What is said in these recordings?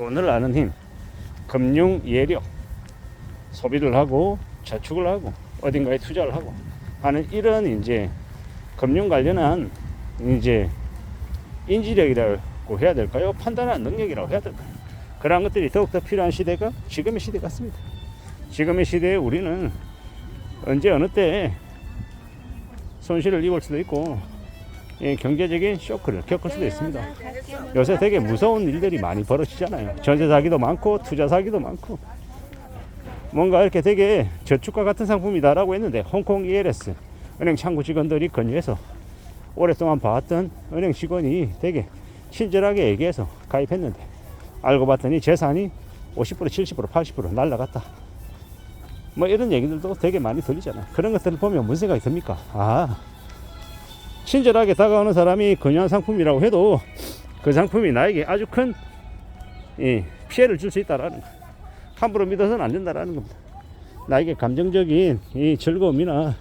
돈을 아는 힘, 금융 예력, 소비를 하고 저축을 하고 어딘가에 투자를 하고 하는 이런 이제 금융 관련한 이제 인지력이라고 해야 될까요? 판단하는 능력이라고 해야 될까요? 그런 것들이 더욱더 필요한 시대가 지금의 시대 같습니다. 지금의 시대에 우리는 언제 어느 때 손실을 입을 수도 있고 경제적인 쇼크를 겪을 수도 있습니다. 요새 되게 무서운 일들이 많이 벌어지잖아요. 전세 사기도 많고 투자 사기도 많고 뭔가 이렇게 되게 저축과 같은 상품이다라고 했는데 홍콩 ELS 은행 창구 직원들이 권유해서 오랫동안 봐왔던 은행 직원이 되게 친절하게 얘기해서 가입했는데 알고 봤더니 재산이 50%, 70%, 80% 날라갔다. 뭐 이런 얘기들도 되게 많이 들리잖아요. 그런 것들을 보면 무슨 생각이 듭니까? 친절하게 다가오는 사람이 권유한 상품이라고 해도 그 상품이 나에게 아주 큰 피해를 줄 수 있다라는 거. 함부로 믿어서는 안 된다라는 겁니다. 나에게 감정적인 이 즐거움이나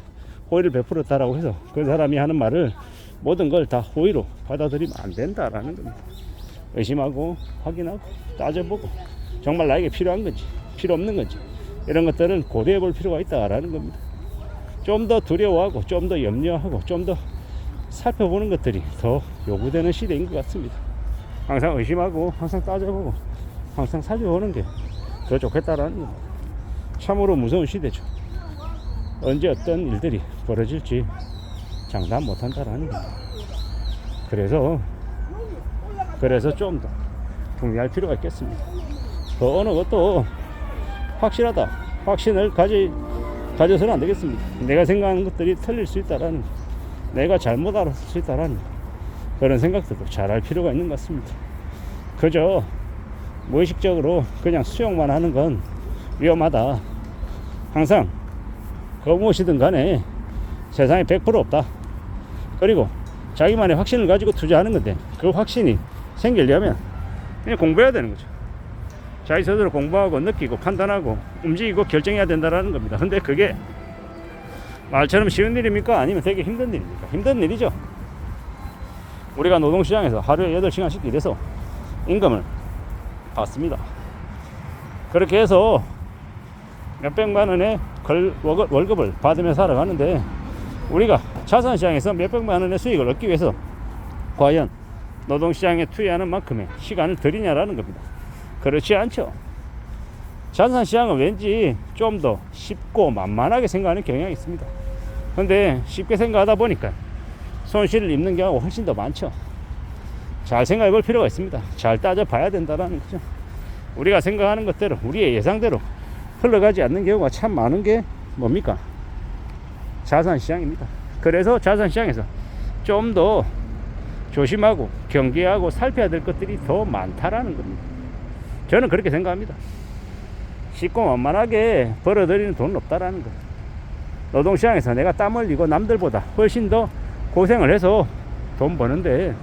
호의를 베풀었다라고 해서 그 사람이 하는 말을 모든 걸 다 호의로 받아들이면 안 된다라는 겁니다. 의심하고 확인하고 따져보고 정말 나에게 필요한 건지 필요 없는 건지 이런 것들은 고려해 볼 필요가 있다라는 겁니다. 좀 더 두려워하고 좀 더 염려하고 좀 더 살펴보는 것들이 더 요구되는 시대인 것 같습니다. 항상 의심하고 항상 따져보고 항상 살펴보는 게 더 좋겠다라는 겁니다. 참으로 무서운 시대죠. 언제 어떤 일들이 벌어질지 장담 못한다라는 겁니다. 그래서 좀 더 궁리할 필요가 있겠습니다. 그 어느 것도 확실하다. 확신을 가져서는 안 되겠습니다. 내가 생각하는 것들이 틀릴 수 있다라는 거, 내가 잘못 알았을 수 있다라는 거, 그런 생각들도 잘 할 필요가 있는 것 같습니다. 그저 무의식적으로 그냥 수용만 하는 건 위험하다. 항상 그 무엇이든 간에 세상에 100% 없다. 그리고 자기만의 확신을 가지고 투자하는 건데 그 확신이 생기려면 그냥 공부해야 되는 거죠. 자기 스스로 공부하고 느끼고 판단하고 움직이고 결정해야 된다는 겁니다. 근데 그게 말처럼 쉬운 일입니까? 아니면 되게 힘든 일입니까? 힘든 일이죠. 우리가 노동시장에서 하루에 8시간씩 일해서 임금을 받습니다. 그렇게 해서 몇백만 원의 월급을 받으며 살아가는데 우리가 자산시장에서 몇백만 원의 수익을 얻기 위해서 과연 노동시장에 투여하는 만큼의 시간을 들이냐라는 겁니다. 그렇지 않죠. 자산시장은 왠지 좀 더 쉽고 만만하게 생각하는 경향이 있습니다. 근데 쉽게 생각하다 보니까 손실을 입는 경우가 훨씬 더 많죠. 잘 생각해 볼 필요가 있습니다. 잘 따져봐야 된다는 거죠. 우리가 생각하는 것대로 우리의 예상대로 흘러가지 않는 경우가 참 많은 게 뭡니까? 자산시장입니다. 그래서 자산시장에서 좀 더 조심하고 경계하고 살펴야 될 것들이 더 많다라는 겁니다. 저는 그렇게 생각합니다. 쉽고 만만하게 벌어들이는 돈은 없다라는 거. 노동시장에서 내가 땀 흘리고 남들보다 훨씬 더 고생을 해서 돈 버는데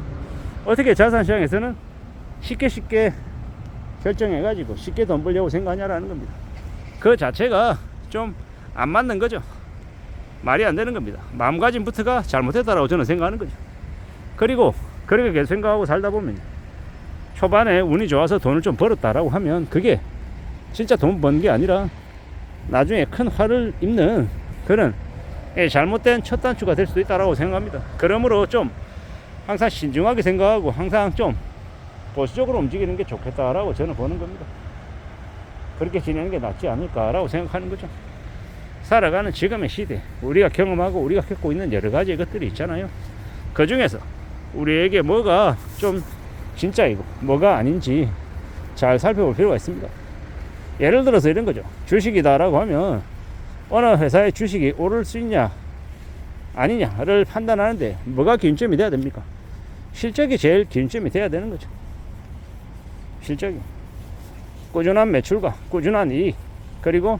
어떻게 자산시장에서는 쉽게 결정해가지고 쉽게 돈 벌려고 생각하냐라는 겁니다. 그 자체가 좀 안 맞는 거죠. 말이 안 되는 겁니다. 마음가짐부터가 잘못했다라고 저는 생각하는 거죠. 그리고 그렇게 계속 생각하고 살다 보면 초반에 운이 좋아서 돈을 좀 벌었다라고 하면 그게 진짜 돈 번 게 아니라 나중에 큰 화를 입는 그런 잘못된 첫 단추가 될 수도 있다라고 생각합니다. 그러므로 좀 항상 신중하게 생각하고 항상 좀 보수적으로 움직이는 게 좋겠다라고 저는 보는 겁니다. 그렇게 지내는 게 낫지 않을까라고 생각하는 거죠. 살아가는 지금의 시대, 우리가 경험하고 우리가 겪고 있는 여러 가지 것들이 있잖아요. 그 중에서 우리에게 뭐가 좀 진짜이고 뭐가 아닌지 잘 살펴볼 필요가 있습니다. 예를 들어서 이런 거죠. 주식이다라고 하면 어느 회사의 주식이 오를 수 있냐 아니냐를 판단하는데 뭐가 기준점이 돼야 됩니까? 실적이 제일 기준점이 돼야 되는 거죠. 실적이 꾸준한 매출과 꾸준한 이익 그리고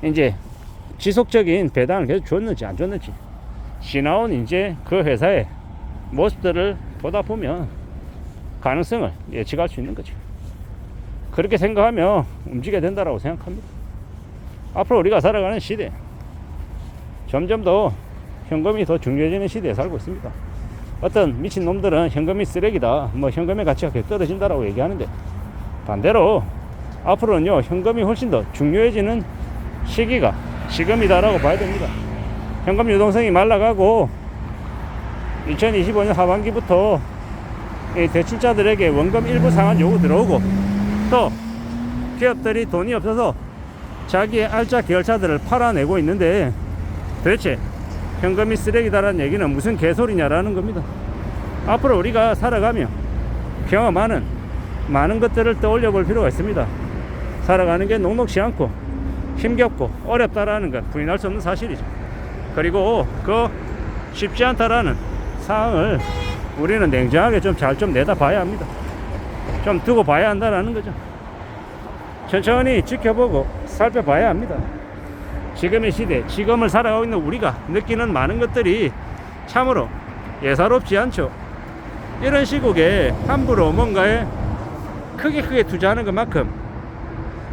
이제 지속적인 배당을 계속 줬는지 안 줬는지 지나온 이제 그 회사의 모습들을 보다 보면 가능성을 예측할 수 있는 거죠. 그렇게 생각하며 움직여야 된다고 생각합니다. 앞으로 우리가 살아가는 시대 점점 더 현금이 더 중요해지는 시대에 살고 있습니다. 어떤 미친놈들은 현금이 쓰레기다, 뭐 현금의 가치가 계속 떨어진다라고 얘기하는데 반대로 앞으로는요 현금이 훨씬 더 중요해지는 시기가 지금이다라고 봐야 됩니다. 현금 유동성이 말라가고 2025년 하반기부터 대출자들에게 원금 일부 상환 요구 들어오고, 또 기업들이 돈이 없어서 자기의 알짜 계열차들을 팔아내고 있는데 도대체 현금이 쓰레기다라는 얘기는 무슨 개소리냐라는 겁니다. 앞으로 우리가 살아가며 경험하는 많은 것들을 떠올려 볼 필요가 있습니다. 살아가는 게 녹록지 않고 힘겹고 어렵다라는 건 부인할 수 없는 사실이죠. 그리고 그 쉽지 않다라는 상황을 우리는 냉정하게 좀 잘 좀 내다봐야 합니다. 좀 두고 봐야 한다라는 거죠. 천천히 지켜보고 살펴봐야 합니다. 지금의 시대, 지금을 살아가고 있는 우리가 느끼는 많은 것들이 참으로 예사롭지 않죠. 이런 시국에 함부로 뭔가에 크게 투자하는 것만큼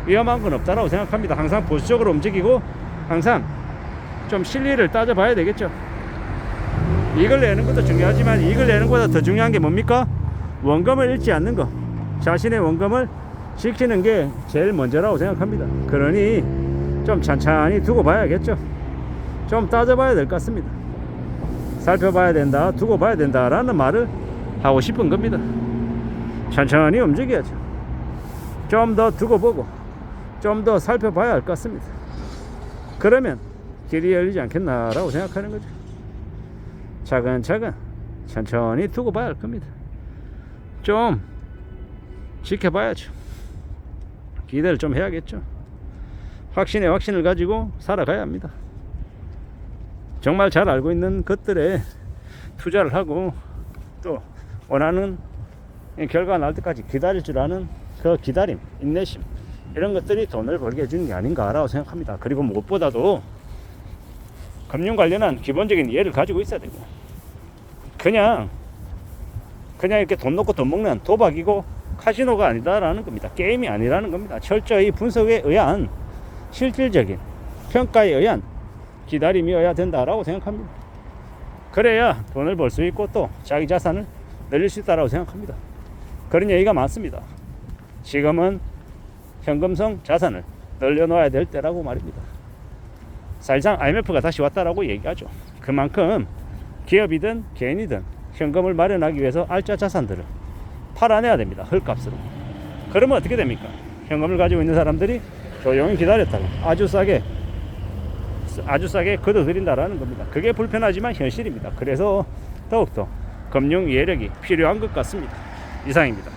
위험한 건 없다라고 생각합니다. 항상 보수적으로 움직이고 항상 좀 실리를 따져봐야 되겠죠. 이익을 내는 것도 중요하지만 이익을 내는 것보다 더 중요한 게 뭡니까? 원금을 잃지 않는 거, 자신의 원금을 지키는 게 제일 먼저라고 생각합니다. 그러니 좀 찬찬히 두고 봐야겠죠. 좀 따져봐야 될 것 같습니다. 살펴봐야 된다, 두고 봐야 된다 라는 말을 하고 싶은 겁니다. 천천히 움직여야죠. 좀 더 두고 보고 좀 더 살펴봐야 할 것 같습니다. 그러면 길이 열리지 않겠나라고 생각하는 거죠. 차근차근 천천히 두고 봐야 할 겁니다. 좀 지켜봐야죠. 기대를 좀 해야겠죠. 확신에 확신을 가지고 살아가야 합니다. 정말 잘 알고 있는 것들에 투자를 하고 또 원하는 결과가 날 때까지 기다릴 줄 아는 그 기다림, 인내심, 이런 것들이 돈을 벌게 해주는 게 아닌가라고 생각합니다. 그리고 무엇보다도 금융 관련한 기본적인 이해를 가지고 있어야 되고, 그냥 이렇게 돈 놓고 돈 먹는 도박이고 카지노가 아니다라는 겁니다. 게임이 아니라는 겁니다. 철저히 분석에 의한 실질적인 평가에 의한 기다림이어야 된다라고 생각합니다. 그래야 돈을 벌 수 있고 또 자기 자산을 늘릴 수 있다라고 생각합니다. 그런 얘기가 많습니다. 지금은 현금성 자산을 늘려놓아야 될 때라고 말입니다. 사실상 IMF가 다시 왔다라고 얘기하죠. 그만큼 기업이든 개인이든 현금을 마련하기 위해서 알짜 자산들을 팔아내야 됩니다. 헐값으로. 그러면 어떻게 됩니까? 현금을 가지고 있는 사람들이 조용히 기다렸다가 아주 싸게 걷어들인다라는 겁니다. 그게 불편하지만 현실입니다. 그래서 더욱더 금융 이해력이 필요한 것 같습니다. 이상입니다.